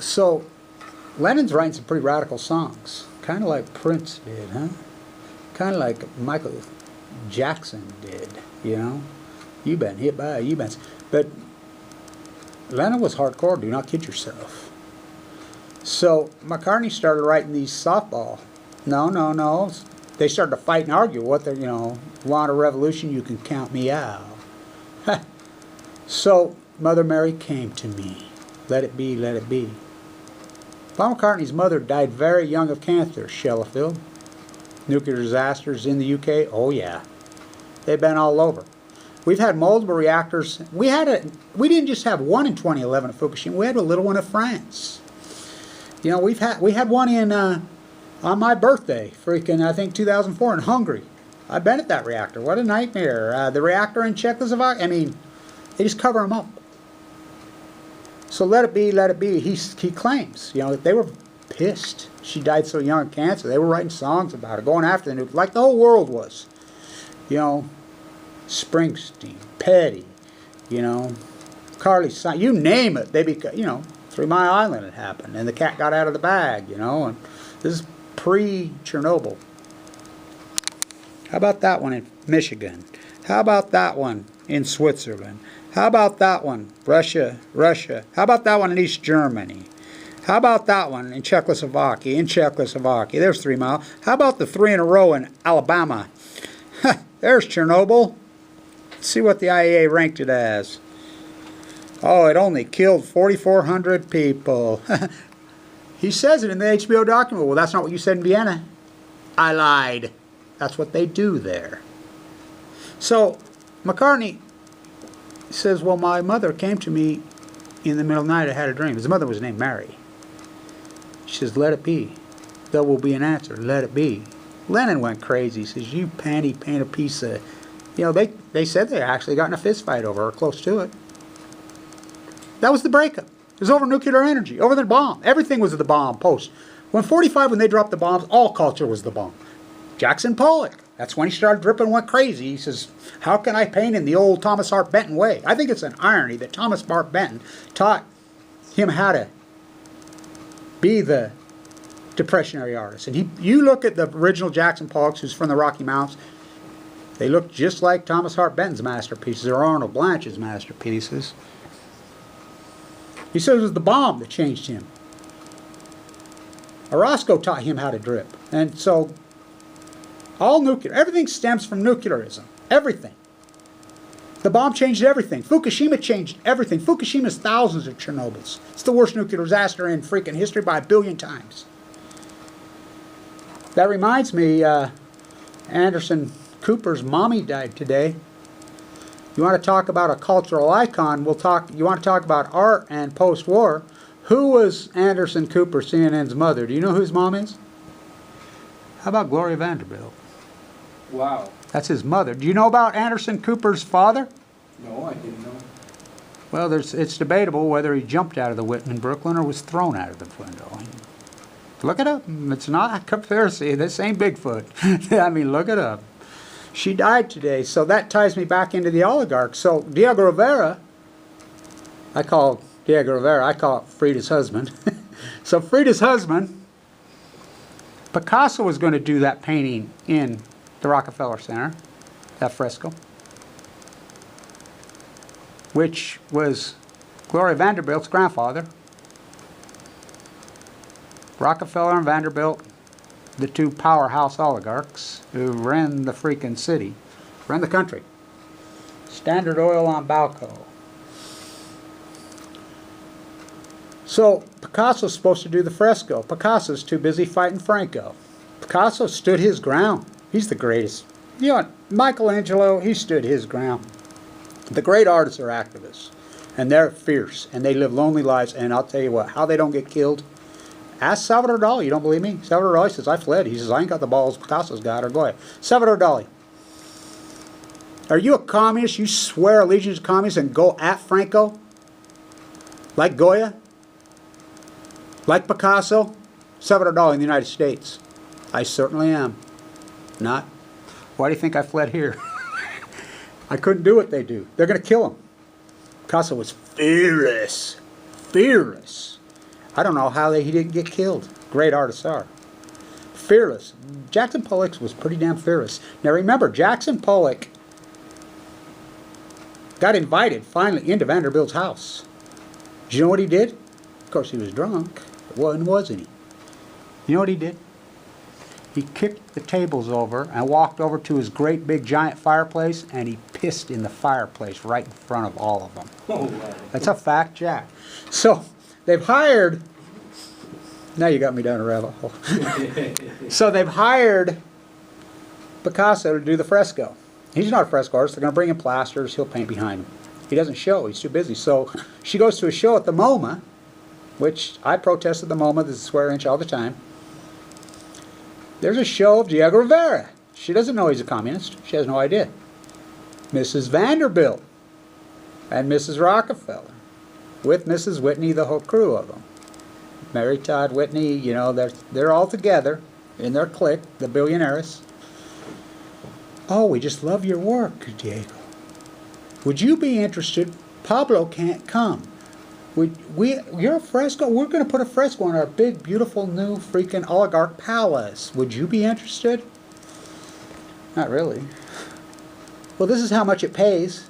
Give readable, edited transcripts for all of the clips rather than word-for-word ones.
So Lennon's writing some pretty radical songs, kind of like Prince did, huh? Kind of like Michael Jackson did, you know? You've been hit by it, you've been... But Lennon was hardcore, do not kid yourself. So McCartney started writing these softball. No. They started to fight and argue what they're, you know, want a revolution, you can count me out. So Mother Mary came to me. Let it be, let it be. Paul McCartney's mother died very young of cancer, Sellafield. Nuclear disasters in the UK, oh yeah. They've been all over. We've had multiple reactors. We didn't just have one in 2011 at Fukushima. We had a little one at France. You know, we had one in on my birthday, freaking I think 2004 in Hungary. I've been at that reactor. What a nightmare. The reactor in Czechoslovakia. I mean, they just cover them up. So let it be, let it be. He claims, you know, that they were pissed. She died so young of cancer. They were writing songs about her, going after the nuke, like the whole world was. You know, Springsteen, Petty, you know, Carly Simon, you name it. They you know, 3 Mile Island had happened, and the cat got out of the bag, you know, and this is pre-Chernobyl. How about that one in Michigan? How about that one in Switzerland? How about that one, Russia? How about that one in East Germany? How about that one in Czechoslovakia? There's 3 Mile. How about the 3 in a row in Alabama? There's Chernobyl. Let's see what the IAEA ranked it as. Oh, it only killed 4,400 people. He says it in the HBO document. Well, that's not what you said in Vienna. I lied. That's what they do there. So, McCartney says, well, my mother came to me in the middle of the night. I had a dream. His mother was named Mary. She says, let it be. There will be an answer. Let it be. Lennon went crazy. He says, you panty paint a piece of... You know, they said they actually got in a fist fight over her, close to it. That was the breakup. It was over nuclear energy, over the bomb. Everything was the bomb post. When 45, when they dropped the bombs, all culture was the bomb. Jackson Pollock. That's when he started dripping and went crazy. He says, how can I paint in the old Thomas Hart Benton way? I think it's an irony that Thomas Hart Benton taught him how to be the depressionary artist. And you look at the original Jackson Pollocks, who's from the Rocky Mountains, they look just like Thomas Hart Benton's masterpieces or Arnold Blanch's masterpieces. He says it was the bomb that changed him. Orozco taught him how to drip. And so all nuclear, everything stems from nuclearism. Everything. The bomb changed everything. Fukushima changed everything. Fukushima's thousands of Chernobyls. It's the worst nuclear disaster in freaking history by 1 billion times. That reminds me, Anderson Cooper's mommy died today. You want to talk about a cultural icon, you want to talk about art and post-war. Who was Anderson Cooper, CNN's mother? Do you know who his mom is? How about Gloria Vanderbilt? Wow. That's his mother. Do you know about Anderson Cooper's father? No, I didn't know. Well, it's debatable whether he jumped out of the Whitman, Brooklyn, or was thrown out of the window. Look it up. It's not a conspiracy. This ain't Bigfoot. I mean, look it up. She died today, so that ties me back into the oligarchs. So Diego Rivera, I call it Frida's husband. So Frida's husband, Picasso was going to do that painting in the Rockefeller Center, that fresco, which was Gloria Vanderbilt's grandfather. Rockefeller and Vanderbilt, the two powerhouse oligarchs who ran the freaking city, ran the country. Standard Oil on Balco. So Picasso's supposed to do the fresco. Picasso's too busy fighting Franco. Picasso stood his ground. He's the greatest. You know, Michelangelo, he stood his ground. The great artists are activists, and they're fierce, and they live lonely lives, and I'll tell you what, how they don't get killed. Ask Salvador Dali. You don't believe me? Salvador Dali says, I fled. He says, I ain't got the balls Picasso's got, or go ahead. Salvador Dali. Are you a communist? You swear allegiance to communists and go at Franco? Like Goya? Like Picasso? Salvador Dali in the United States. I certainly am. Not. Why do you think I fled here? I couldn't do what they do. They're going to kill him. Picasso was fearless. Fearless. I don't know how he didn't get killed. Great artists are. Fearless. Jackson Pollock was pretty damn fearless. Now remember, Jackson Pollock got invited finally into Vanderbilt's house. Do you know what he did? Of course he was drunk. Wasn't he? You know what he did? He kicked the tables over and walked over to his great big giant fireplace, and he pissed in the fireplace right in front of all of them. Oh, wow. That's a fact, Jack. So they've hired, now you got me down a rabbit hole. So they've hired Picasso to do the fresco. He's not a fresco artist. They're going to bring in plasters. He'll paint behind him. He doesn't show. He's too busy. So she goes to a show at the MoMA, which I protest at the MoMA. This is swear inch all the time. There's a show of Diego Rivera. She doesn't know he's a communist. She has no idea. Mrs. Vanderbilt and Mrs. Rockefeller with Mrs. Whitney, the whole crew of them. Mary Todd Whitney, you know, they're all together in their clique, the billionaires. Oh, we just love your work, Diego. Would you be interested? Pablo can't come. You're a fresco. We're going to put a fresco on our big, beautiful, new freaking oligarch palace. Would you be interested? Not really. Well, this is how much it pays.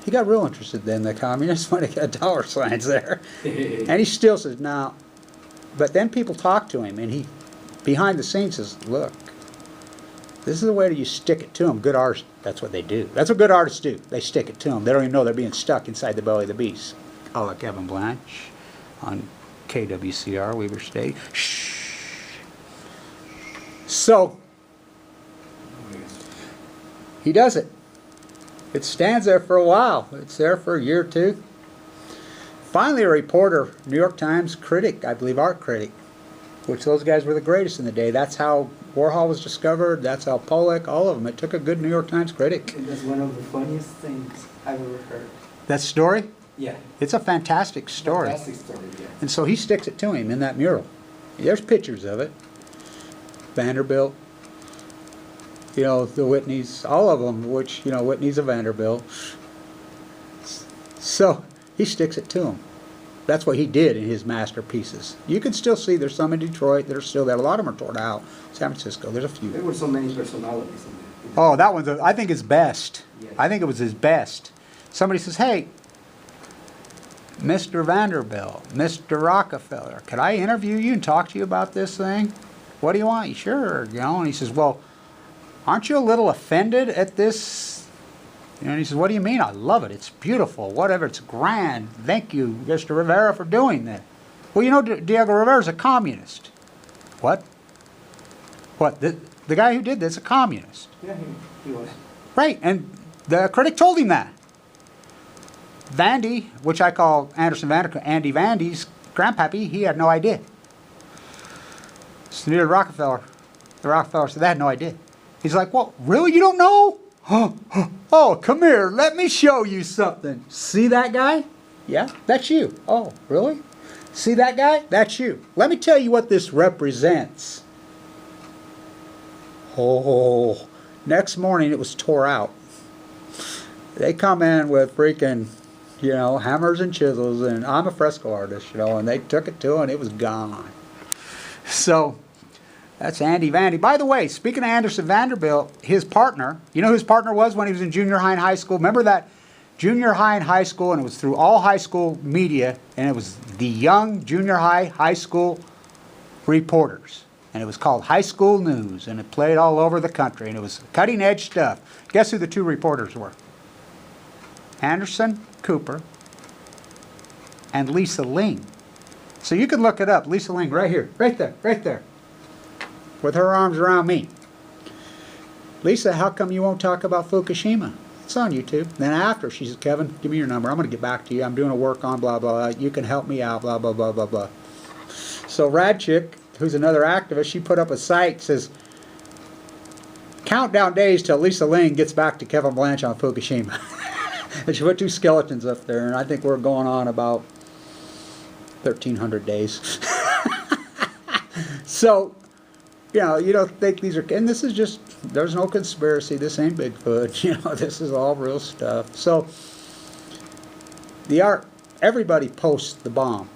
He got real interested then, the communist, when he got dollar signs there. And he still says, no. But then people talk to him, and he, behind the scenes, says, look, this is the way that you stick it to them. Good artists, that's what they do. That's what good artists do. They stick it to them. They don't even know they're being stuck inside the belly of the beast. A la Kevin Blanch on KWCR, Weber State. Shh. So, he does it. It stands there for a while. It's there for a year or two. Finally, a reporter, New York Times critic, I believe art critic, which those guys were the greatest in the day. That's how Warhol was discovered. That's how Pollock, all of them. It took a good New York Times critic. And that's one of the funniest things I've ever heard. That story? Yeah. It's a fantastic story. Fantastic story, yeah. And so he sticks it to him in that mural. There's pictures of it. Vanderbilt, you know, the Whitneys, all of them, which, you know, Whitney's a Vanderbilt. So he sticks it to him. That's what he did in his masterpieces. You can still see there's some in Detroit that are still there. A lot of them are torn out. San Francisco, there's a few. There were so many personalities in there. Oh, that one's, I think it's best. Yes. I think it was his best. Somebody says, hey, Mr. Vanderbilt, Mr. Rockefeller, could I interview you and talk to you about this thing? What do you want? Sure, you know. And he says, well, aren't you a little offended at this? You know, and he says, what do you mean? I love it. It's beautiful. Whatever. It's grand. Thank you, Mr. Rivera, for doing that. Well, you know, Diego Rivera's a communist. What? What? The guy who did this is a communist. Yeah, he was. Right, and the critic told him that. Vandy, which I call Anderson Vanderbilt, Andy Vandy's grandpappy, he had no idea. So neither Rockefeller. The Rockefeller said, they had no idea. He's like, well, really? You don't know? Oh, come here. Let me show you something. See that guy? Yeah, that's you. Oh, really? See that guy? That's you. Let me tell you what this represents. Oh, next morning it was tore out. They come in with freaking, you know, hammers and chisels, and I'm a fresco artist, you know, and they took it to, and it was gone. So that's Andy Vandy. By the way, speaking of Anderson Vanderbilt, his partner, you know who his partner was when he was in junior high and high school? Remember that junior high and high school, and it was through all high school media, and it was the young junior high school reporters. And it was called High School News, and it played all over the country, and it was cutting edge stuff. Guess who the two reporters were? Anderson Cooper and Lisa Ling. So you can look it up. Lisa Ling, right here, right there, with her arms around me. Lisa, how come you won't talk about Fukushima? It's on YouTube. Then after, she says, Kevin, give me your number. I'm going to get back to you. I'm doing a work on blah, blah, blah. You can help me out, blah, blah, blah, blah, blah. So Radchick, who's another activist, she put up a site, says, countdown days till Lisa Ling gets back to Kevin Blanch on Fukushima. And she put two skeletons up there, and I think we're going on about 1,300 days. So, you know, you don't think these are, and this is just, there's no conspiracy, this ain't Bigfoot, you know, this is all real stuff. So, the art, everybody posts the bomb.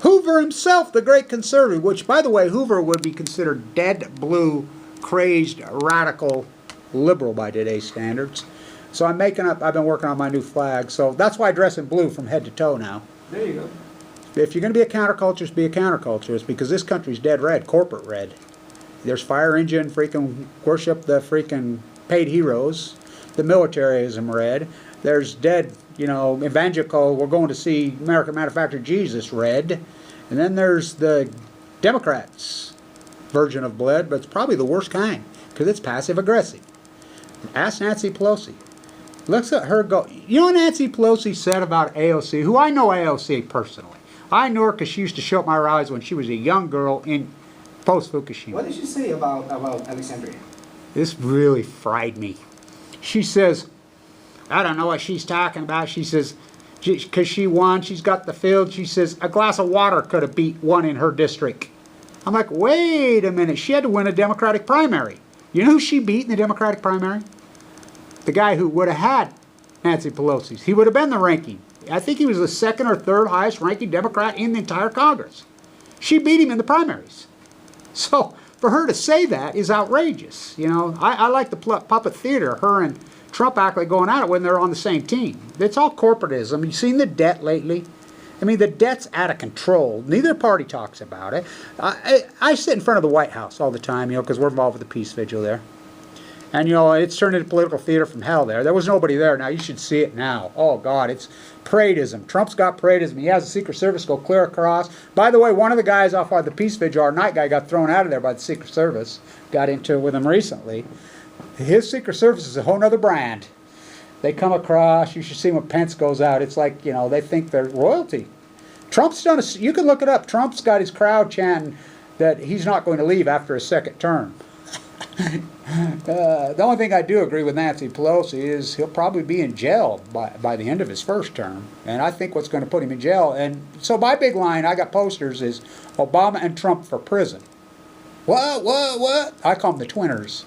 Hoover himself, the great conservative, which, by the way, Hoover would be considered dead blue, crazed, radical liberal by today's standards. So I've been working on my new flag. So that's why I dress in blue from head to toe now. There you go. If you're going to be a counterculturist, be a counterculturist, because this country's dead red, corporate red. There's fire engine, freaking worship the freaking paid heroes. The militarism red. There's dead, you know, evangelical, we're going to see American Manufactured Jesus red. And then there's the Democrats' version of blood, but it's probably the worst kind, because it's passive-aggressive. Ask Nancy Pelosi. Looks at her go. You know what Nancy Pelosi said about AOC, who I know AOC personally. I knew her because she used to show up my rallies when she was a young girl in post-Fukushima. What did she say about Alexandria? This really fried me. She says, I don't know what she's talking about. She says, because she won, she's got the field. She says, a glass of water could have beat one in her district. I'm like, wait a minute. She had to win a Democratic primary. You know who she beat in the Democratic primary? The guy who would have had Nancy Pelosi's. He would have been the ranking. I think he was the second or third highest ranking Democrat in the entire Congress. She beat him in the primaries. So for her to say that is outrageous. You know, I like the puppet theater. Her and Trump act like going at it when they're on the same team. It's all corporatism. You've seen the debt lately. I mean, the debt's out of control. Neither party talks about it. I sit in front of the White House all the time, you know, because we're involved with the peace vigil there. And, you know, it's turned into political theater from hell there. There was nobody there. Now, you should see it now. Oh, God, it's paradism. Trump's got paradism. He has the Secret Service go clear across. By the way, one of the guys off of the peace vigil, our night guy, got thrown out of there by the Secret Service. Got into it with him recently. His Secret Service is a whole other brand. They come across. You should see when Pence goes out. It's like, you know, they think they're royalty. Trump's done you can look it up. Trump's got his crowd chanting that he's not going to leave after a second term. The only thing I do agree with Nancy Pelosi is he'll probably be in jail by the end of his first term. And I think what's going to put him in jail. And so my big line, I got posters, is Obama and Trump for prison. What? I call them the twinners.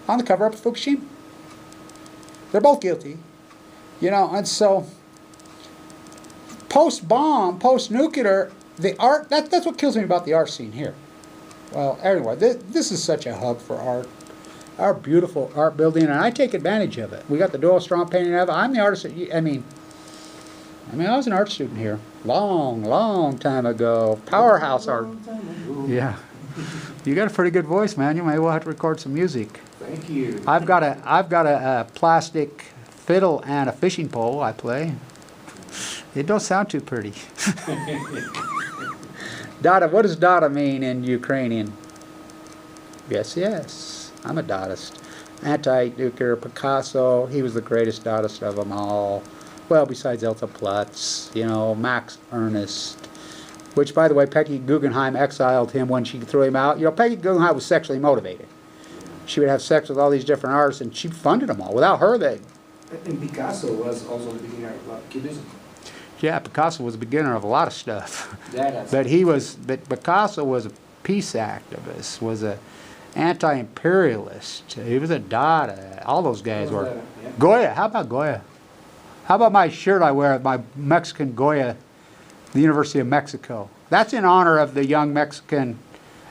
On the cover-up of Fukushima. They're both guilty. You know, and so post-bomb, post-nuclear, the art, that's what kills me about the art scene here. Well, anyway, this is such a hub for art. Our beautiful art building, and I take advantage of it. We got the Doyle Strong painting of it. I'm the artist. I mean, I was an art student here. Long time ago. Powerhouse art. Yeah. You got a pretty good voice, man. You may well have to record some music. Thank you. I've got a plastic fiddle and a fishing pole I play. It don't sound too pretty. Dada, what does Dada mean in Ukrainian? Yes, I'm a Dadaist. Anti-nuclear, Picasso, he was the greatest Dadaist of them all. Well, besides Elsa Plutz, you know, Max Ernst, which, by the way, Peggy Guggenheim exiled him when she threw him out. You know, Peggy Guggenheim was sexually motivated. She would have sex with all these different artists, and she funded them all. Without her, they... And Picasso was also the beginner of Cubism. Yeah, Picasso was the beginner of a lot of stuff. Yeah, but Picasso was a peace activist, was a anti-imperialist. He was a Dada. All those guys were. Yeah. Goya, how about Goya? How about my shirt I wear, my Mexican Goya, the University of Mexico? That's in honor of the young Mexican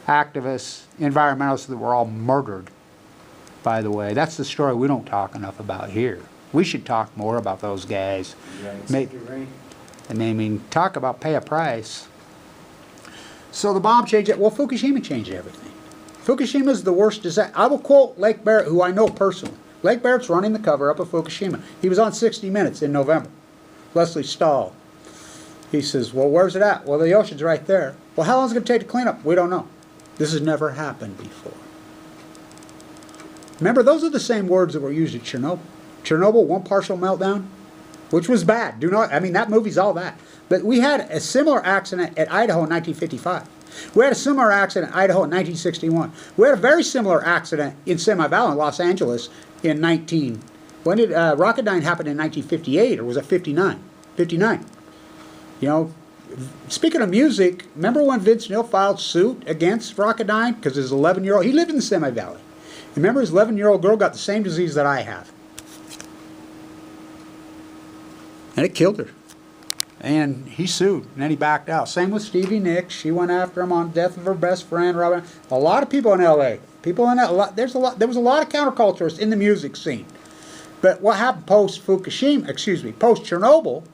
activists, environmentalists that were all murdered, by the way. That's the story we don't talk enough about here. We should talk more about those guys. Right. You're right. I mean, talk about pay a price. So the bomb changed it. Well, Fukushima changed everything. Fukushima is the worst disaster. I will quote Lake Barrett, who I know personally. Lake Barrett's running the cover-up of Fukushima. He was on 60 Minutes in November. Leslie Stahl. He says, well, where's it at? Well, the ocean's right there. Well, how long is it going to take to clean up? We don't know. This has never happened before. Remember, those are the same words that were used at Chernobyl. Chernobyl, one partial meltdown, which was bad. That movie's all that. But we had a similar accident at Idaho in 1955. We had a similar accident at Idaho in 1961. We had a very similar accident in Semi Valley in Los Angeles in when did Rocketdyne happen in 1958, or was it 59? 59. You know, speaking of music, remember when Vince Neil filed suit against Rocketdyne because his 11-year-old, he lived in the Semi Valley. Remember, his 11-year-old girl got the same disease that I have. And it killed her. And he sued, and then he backed out. Same with Stevie Nicks. She went after him on death of her best friend, Robin. A lot of people in L.A. People in that. There was a lot of counterculturists in the music scene. But what happened post Fukushima? Post Chernobyl,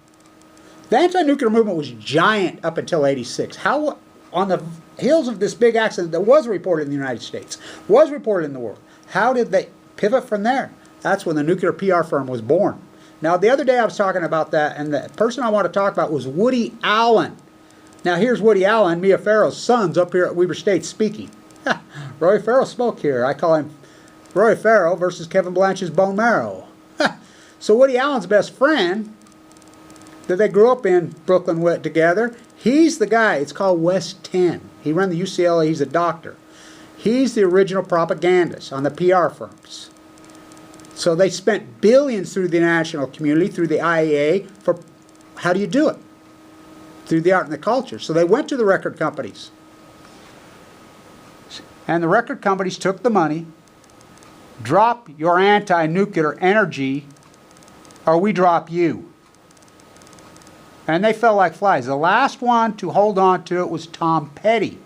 the anti-nuclear movement was giant up until '86. How, on the heels of this big accident that was reported in the United States, was reported in the world, how did they pivot from there? That's when the nuclear PR firm was born. Now, the other day I was talking about that, and the person I want to talk about was Woody Allen. Now, here's Woody Allen, Mia Farrow's son's up here at Weber State speaking. Roy Farrow spoke here. I call him Roy Farrow versus Kevin Blanch's bone marrow. So Woody Allen's best friend, that they grew up in Brooklyn with together, he's the guy. It's called West 10. He ran the UCLA. He's a doctor. He's the original propagandist on the PR firms. So they spent billions through the international community, through the IEA, for how do you do it? Through the art and the culture. So they went to the record companies. And the record companies took the money, drop your anti-nuclear energy, or we drop you. And they fell like flies. The last one to hold on to it was Tom Petty.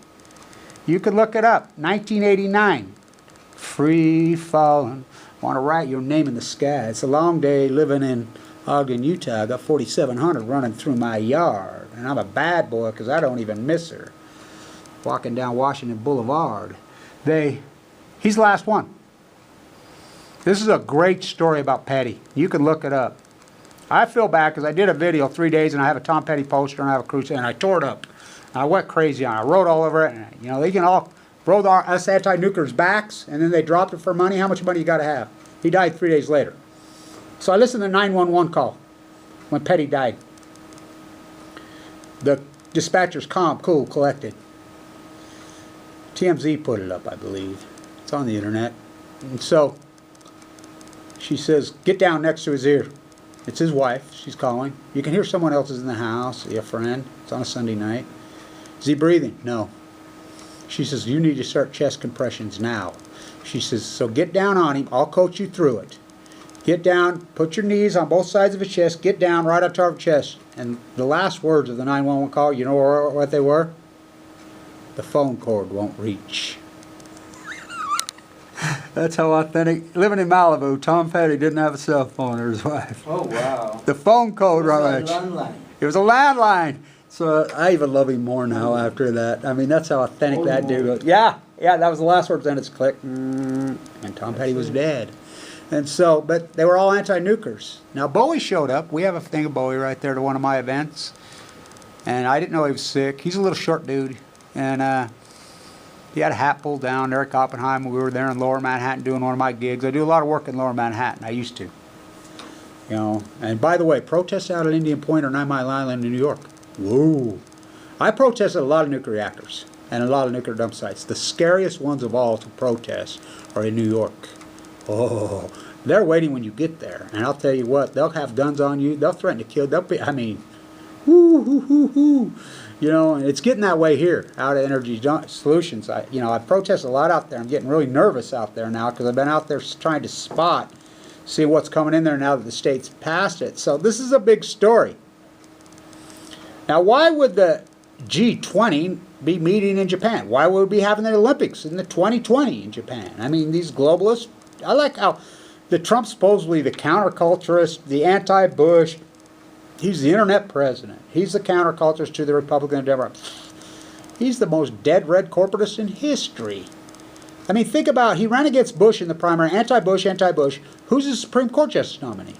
You can look it up, 1989. Free falling. Want to write your name in the sky. It's a long day living in Ogden, Utah. I got 4,700 running through my yard. And I'm a bad boy because I don't even miss her. Walking down Washington Boulevard. He's the last one. This is a great story about Petty. You can look it up. I feel bad because I did a video 3 days and I have a Tom Petty poster and I have a crusade and I tore it up. And I went crazy on it. I wrote all over it. And, you know, they can all rode us anti-nuclears' backs, and then they dropped it for money. How much money you got to have? He died 3 days later. So I listened to the 911 call when Petty died. The dispatcher's calm, cool, collected. TMZ put it up, I believe. It's on the internet. And so she says, get down next to his ear. It's his wife. She's calling. You can hear someone else is in the house, a friend. It's on a Sunday night. Is he breathing? No. She says, you need to start chest compressions now. She says, so get down on him. I'll coach you through it. Get down, put your knees on both sides of his chest, get down right on top of his chest. And the last words of the 911 call, you know what they were? The phone cord won't reach. That's how authentic. Living in Malibu, Tom Petty didn't have a cell phone or his wife. Oh, wow. The phone code won't reach. Landline. It was a landline. So I even love him more now after that. I mean, that's how authentic that dude was. Yeah, that was the last words, then it's click. And Tom Petty was dead. And so, but they were all anti-nukers. Now, Bowie showed up. We have a thing of Bowie right there to one of my events. And I didn't know he was sick. He's a little short dude. And he had a hat pulled down. Eric Oppenheim, we were there in Lower Manhattan doing one of my gigs. I do a lot of work in Lower Manhattan. I used to. You know, and by the way, protests out at Indian Point or 9 Mile Island in New York. Whoa. I protested a lot of nuclear reactors and a lot of nuclear dump sites. The scariest ones of all to protest are in New York. Oh, they're waiting when you get there. And I'll tell you what, they'll have guns on you. They'll threaten to kill. They'll be, I mean, whoo. You know, and it's getting that way here out of Energy Solutions. I protest a lot out there. I'm getting really nervous out there now because I've been out there trying to see what's coming in there now that the state's passed it. So this is a big story. Now, why would the G20 be meeting in Japan? Why would we be having the Olympics in the 2020 in Japan? I mean, these globalists, I like how the Trump supposedly the counterculturist, the anti-Bush, he's the internet president. He's the counterculturist to the Republican and Democrat. He's the most dead red corporatist in history. I mean, think about, he ran against Bush in the primary, anti-Bush. Who's the Supreme Court Justice nominee?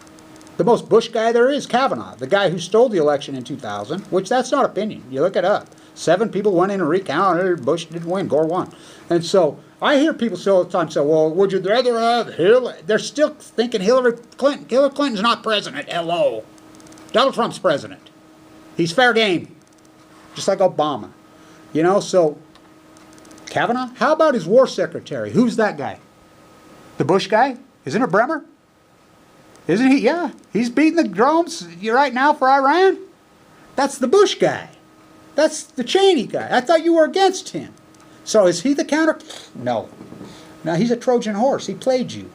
The most Bush guy there is, Kavanaugh, the guy who stole the election in 2000, which that's not opinion. You look it up. 7 people went in and recounted. Bush didn't win. Gore won. And so I hear people say all the time, say, well, would you rather have Hillary? They're still thinking Hillary Clinton. Hillary Clinton's not president. Hello. Donald Trump's president. He's fair game. Just like Obama. You know, so Kavanaugh? How about his war secretary? Who's that guy? The Bush guy? Isn't it Bremer? Isn't he? Yeah. He's beating the drums right now for Iran. That's the Bush guy. That's the Cheney guy. I thought you were against him. So is he the counter? No. Now he's a Trojan horse. He played you.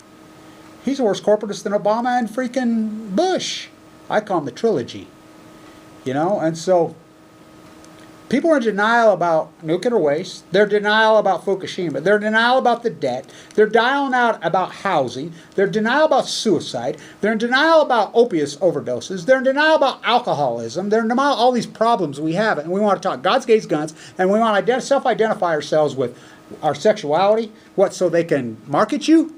He's a worse corporatist than Obama and freaking Bush. I call him the trilogy. You know, and so people are in denial about nuclear waste. They're in denial about Fukushima. They're in denial about the debt. They're dying out about housing. They're in denial about suicide. They're in denial about opiate overdoses. They're in denial about alcoholism. They're in denial of all these problems we have. And we want to talk God's, gays, guns, and we want to self-identify ourselves with our sexuality. What, so they can market you?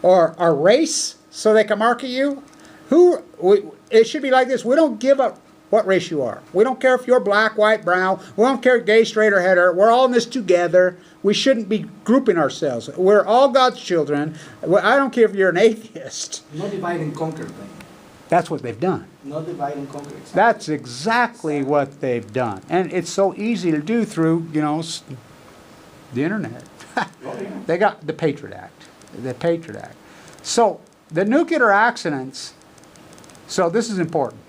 Or our race, so they can market you? It should be like this. We don't give up what race you are. We don't care if you're black, white, brown. We don't care gay, straight, or hetero. We're all in this together. We shouldn't be grouping ourselves. We're all God's children. I don't care if you're an atheist. No divide and conquer thing. That's what they've done. No divide and conquer. Exactly. That's exactly what they've done. And it's so easy to do through, you know, the internet. Oh, yeah. They got the Patriot Act. The Patriot Act. So the nuclear accidents, so this is important.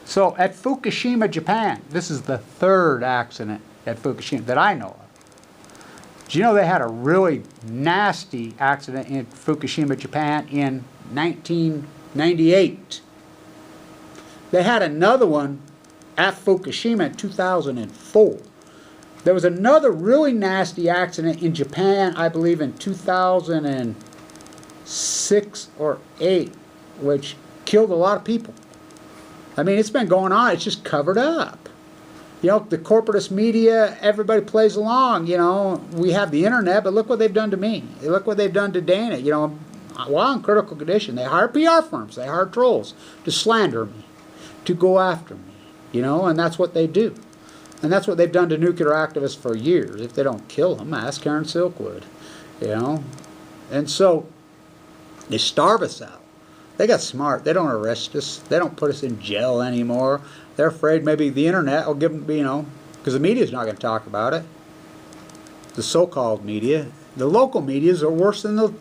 So at Fukushima, Japan, this is the third accident at Fukushima that I know of. Do you know they had a really nasty accident in Fukushima, Japan in 1998? They had another one at Fukushima in 2004. There was another really nasty accident in Japan, I believe in 2006 or 8, which killed a lot of people. I mean, it's been going on. It's just covered up. You know, the corporatist media, everybody plays along. You know, we have the internet, but look what they've done to me. Look what they've done to Dana. You know, while in critical condition, they hire PR firms. They hire trolls to slander me, to go after me. You know, and that's what they do. And that's what they've done to nuclear activists for years. If they don't kill them, ask Karen Silkwood. You know, and so they starve us out. They got smart. They don't arrest us. They don't put us in jail anymore. They're afraid maybe the internet will give them, you know, because the media's not going to talk about it. The so-called media. The local medias are worse than the...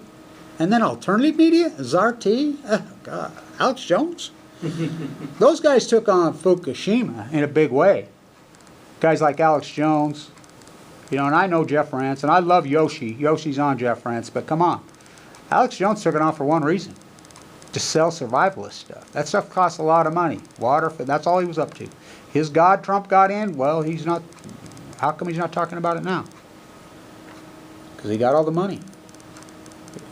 And then alternative media? ZRT? Oh, God. Alex Jones? Those guys took on Fukushima in a big way. Guys like Alex Jones. You know, and I know Jeff Rance, and I love Yoshi. Yoshi's on Jeff Rance, but come on. Alex Jones took it on for one reason. To sell survivalist stuff. That stuff costs a lot of money. Water, that's all he was up to. His God, Trump, got in, well, he's not, how come he's not talking about it now? Because he got all the money.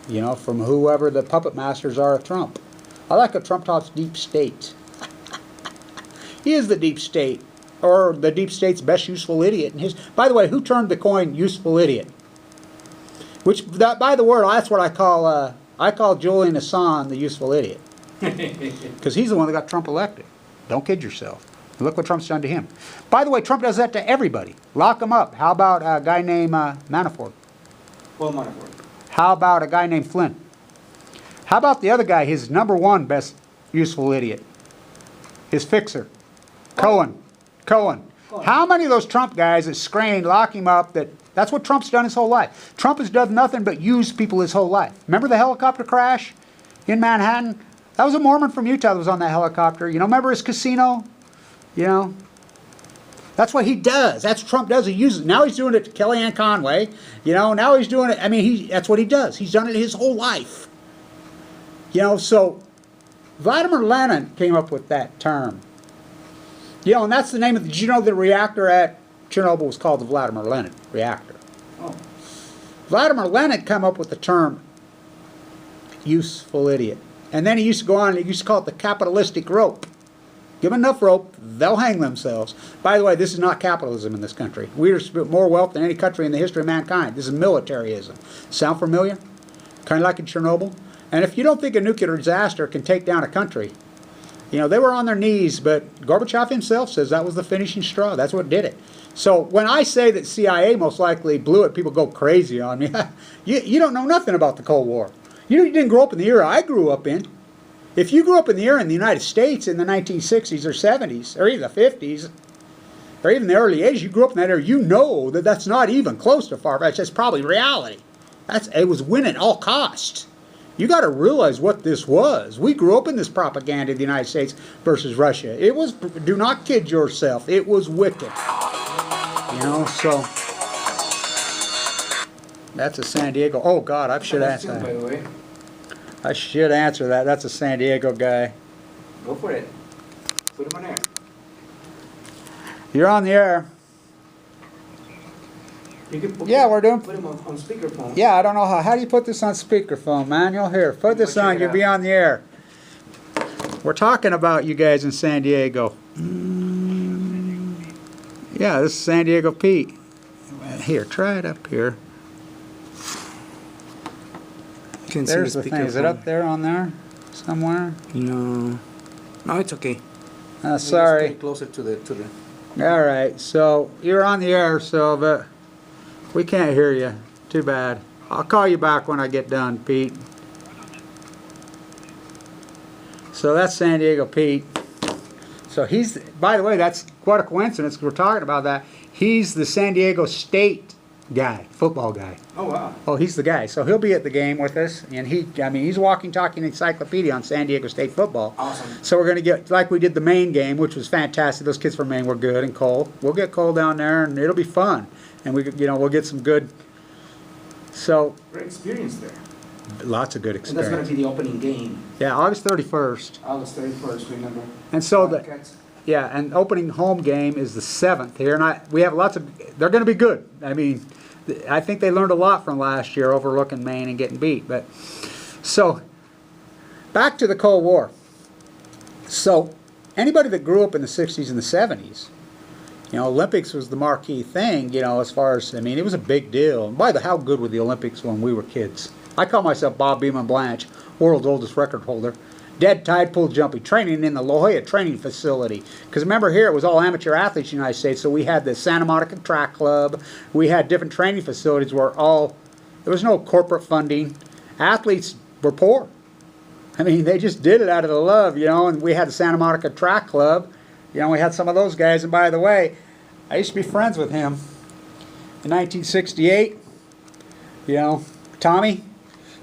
You know, from whoever the puppet masters are of Trump. I like how Trump talks deep state. He is the deep state, or the deep state's best useful idiot. And by the way, who termed the coin useful idiot? Which, by the word, that's what I call Julian Assange the useful idiot. Because he's the one that got Trump elected. Don't kid yourself. Look what Trump's done to him. By the way, Trump does that to everybody. Lock him up. How about a guy named Manafort? Paul Manafort. How about a guy named Flynn? How about the other guy, his #1 best useful idiot? His fixer. Cohen. How many of those Trump guys that screamed, lock him up, that's what Trump's done his whole life. Trump has done nothing but use people his whole life. Remember the helicopter crash in Manhattan? That was a Mormon from Utah that was on that helicopter. You know, remember his casino? You know? That's what he does. That's what Trump does. He uses it. Now he's doing it to Kellyanne Conway. You know, now he's doing it. I mean, that's what he does. He's done it his whole life. You know, so Vladimir Lenin came up with that term. You know, and that's the name of did you know the reactor at Chernobyl was called the Vladimir Lenin reactor? Oh. Vladimir Lenin came up with the term useful idiot. And then he used to go on, he used to call it the capitalistic rope. Give them enough rope, they'll hang themselves. By the way, this is not capitalism in this country. We are more wealth than any country in the history of mankind. This is militarism. Sound familiar? Kind of like in Chernobyl? And if you don't think a nuclear disaster can take down a country, you know, they were on their knees, but Gorbachev himself says that was the finishing straw. That's what did it. So when I say that CIA most likely blew it, people go crazy on me. You don't know nothing about the Cold War. You didn't grow up in the era I grew up in. If you grew up in the era in the United States in the 1960s or 70s, or even the 50s, or even the early 80s, you grew up in that era, you know that that's not even close to far-fetched. That's probably reality. It was win at all costs. You got to realize what this was. We grew up in this propaganda of the United States versus Russia. It was, do not kid yourself, it was wicked. You know, so that's a San Diego. Oh God, I should answer that. By the way. I should answer that. That's a San Diego guy. Go for it. Put him on air. You're on the air. You can put, Yeah, we're doing. put him on speakerphone. Yeah, I don't know how do you put this on speakerphone, Manuel? Here, put this on. You'll be on the air. We're talking about you guys in San Diego. Yeah, this is San Diego Pete. Here, try it up here. There's the thing. Is it up there on there somewhere? No. No, it's okay. Sorry. Get closer to the. All right. So you're on the air, so but we can't hear you. Too bad. I'll call you back when I get done, Pete. So that's San Diego Pete. So he's, by the way, that's quite a coincidence. We're talking about that. He's the San Diego State guy, football guy. Oh wow. Oh, he's the guy. So he'll be at the game with us, and he's a walking, talking encyclopedia on San Diego State football. Awesome. So we're going to get, like we did the Maine game, which was fantastic. Those kids from Maine were good and Cole. We'll get Cole down there, and it'll be fun. And we'll get some good. So Great experience there. lots of good And that's experience. going to be the opening game. Yeah, August 31st. August 31st, remember? And so Cats. yeah, and opening home game is the 7th here, and we have lots of. They're going to be good. I mean, I think they learned a lot from last year, overlooking Maine and getting beat. But so back to the Cold War. So anybody that grew up in the 60s and the 70s, Olympics was the marquee thing. As far as it was a big deal. And by the how good were the Olympics when we were kids? I call myself Bob Beeman Blanch, world's oldest record holder. Dead tide pool jumping, training in the La Jolla training facility. Because remember here, it was all amateur athletes in the United States, so we had the Santa Monica Track Club. We had different training facilities where there was no corporate funding. Athletes were poor. They just did it out of the love, and we had the Santa Monica Track Club. We had some of those guys, and by the way, I used to be friends with him in 1968. Tommy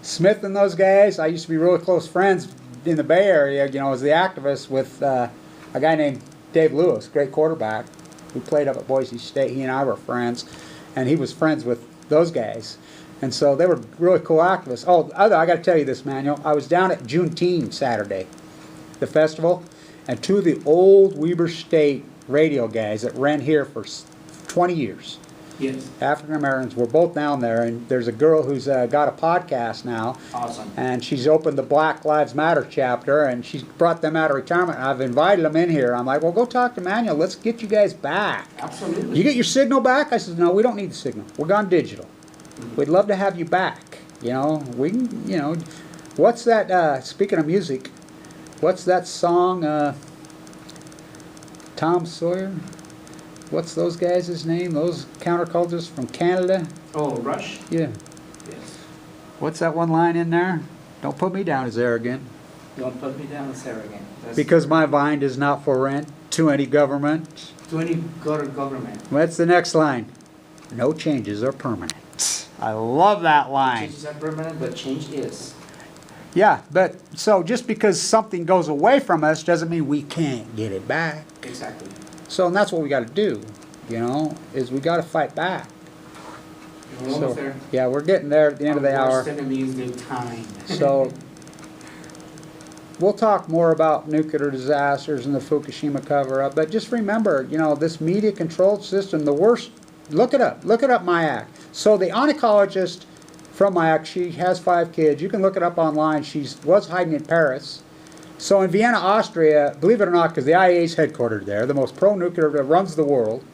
Smith and those guys, I used to be really close friends in the Bay Area, as the activist with a guy named Dave Lewis, great quarterback, who played up at Boise State. He and I were friends, and he was friends with those guys. And so they were really cool activists. Oh, I got to tell you this, Manuel. I was down at Juneteenth Saturday, the festival, and two of the old Weber State radio guys that ran here for 20 years, Yes. African Americans, were both down there, and there's a girl who's got a podcast now. Awesome. And she's opened the Black Lives Matter chapter, and she's brought them out of retirement. And I've invited them in here. I'm like, well, go talk to Manuel. Let's get you guys back. Absolutely. You get your signal back? I said, no, we don't need the signal. We're gone digital. We'd love to have you back. We can, what's that, speaking of music, what's that song, Tom Sawyer? What's those guys' name? Those counterculturists from Canada? Oh, Rush? Yeah. Yes. What's that one line in there? Don't put me down as arrogant. Don't put me down as arrogant. Because my mind is not for rent to any government. To any government. What's the next line? No changes are permanent. I love that line. Changes are permanent, but change is. Yeah, but so just because something goes away from us doesn't mean we can't get it back. Exactly. So and that's what we got to do, is we got to fight back. We're almost there. Yeah, we're getting there at the end of the hour. Worst enemy is the time. So we'll talk more about nuclear disasters and the Fukushima cover-up, but just remember, this media-controlled system, the worst. Look it up, MIAC. So the oncologist from MIAC, she has 5 kids. You can look it up online. She was hiding in Paris. So in Vienna, Austria, believe it or not, because the IAEA is headquartered there, the most pro-nuclear that runs the world,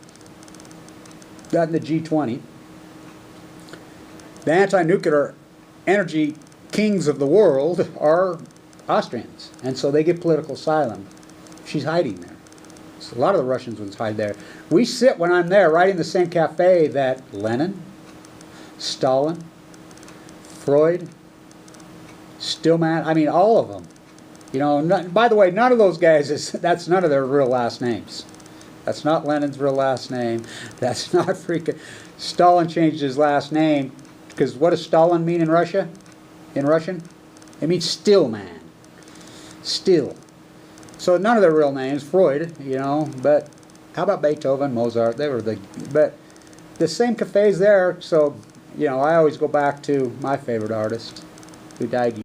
that in the G20, the anti-nuclear energy kings of the world are Austrians, and so they get political asylum. She's hiding there. So a lot of the Russians would hide there. We sit, when I'm there, right in the same cafe that Lenin, Stalin, Freud, Stillman, all of them. By the way, none of those guys, that's none of their real last names. That's not Lenin's real last name. That's not freaking... Stalin changed his last name, because what does Stalin mean in Russia? In Russian? It means still man. Still. So none of their real names, Freud, but how about Beethoven, Mozart? They were but the same cafe's there, so, I always go back to my favorite artist who died